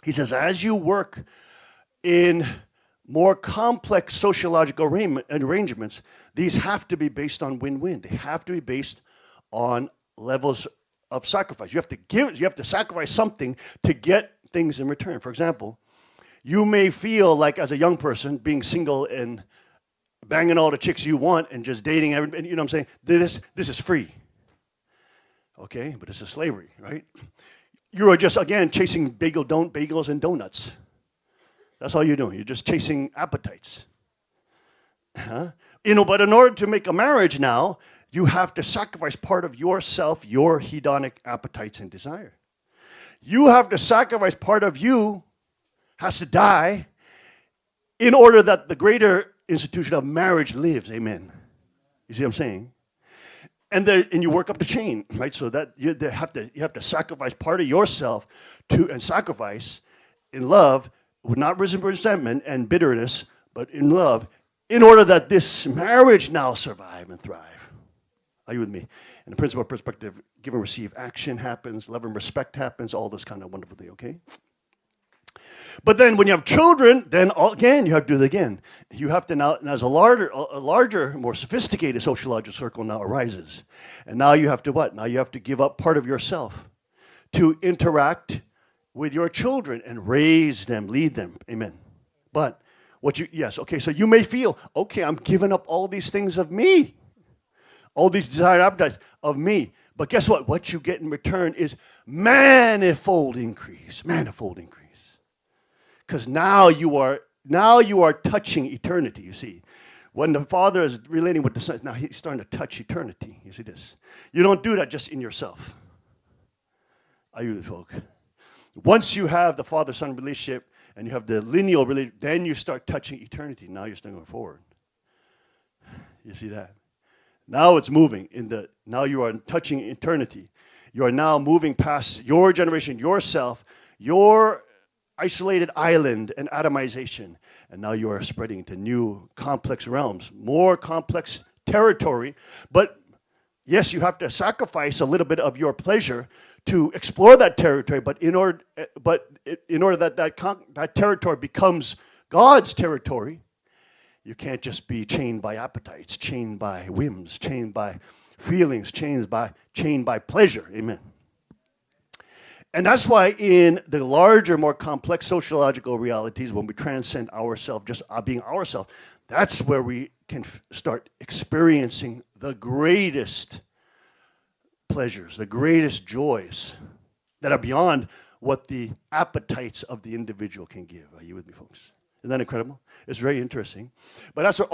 He says, as you work in more complex sociological arrangements, these have to be based on win-win. They have to be based on levels of sacrifice. You have to sacrifice something to get things in return. For example, you may feel like as a young person being single and banging all the chicks you want and just dating everybody, you know what I'm saying? This is free. Okay, but this is slavery, right? You are just, again, chasing bagels and donuts. That's all you're doing. You're just chasing appetites. But in order to make a marriage now, you have to sacrifice part of yourself, your hedonic appetites and desire. You have to sacrifice part of you, has to die, in order that the greater institution of marriage lives. Amen. You see what I'm saying? And you work up the chain, right? So that you have to sacrifice part of yourself and sacrifice in love, with not resentment and bitterness, but in love, in order that this marriage now survive and thrive. Are you with me? In the principle of perspective, give and receive, action happens, love and respect happens, all this kind of wonderful thing, okay? But then when you have children, then again, you have to do it again. You have to now, as a larger, more sophisticated sociological circle now arises. And now you have to what? Now you have to give up part of yourself to interact with your children and raise them, lead them. Amen. But so you may feel, okay, I'm giving up all these things of me, all these desired appetites of me. But guess what? What you get in return is manifold increase. Because now you are touching eternity, you see. When the Father is relating with the Son, now he's starting to touch eternity. You see this? You don't do that just in yourself. Are you the folk? Once you have the Father-Son relationship and you have the lineal relationship, then you start touching eternity. Now you're starting going forward. You see that? Now it's moving. Now you are touching eternity. You are now moving past your generation, yourself, your isolated island and atomization. And now you are spreading into new complex realms, more complex territory. But yes, you have to sacrifice a little bit of your pleasure to explore that territory. But in order that territory becomes God's territory, you can't just be chained by appetites, chained by whims, chained by feelings, chained by pleasure. Amen. And that's why in the larger, more complex sociological realities, when we transcend ourselves, just being ourselves, that's where we can start experiencing the greatest pleasures, the greatest joys that are beyond what the appetites of the individual can give. Are you with me, folks? Isn't that incredible? It's very interesting. But that's what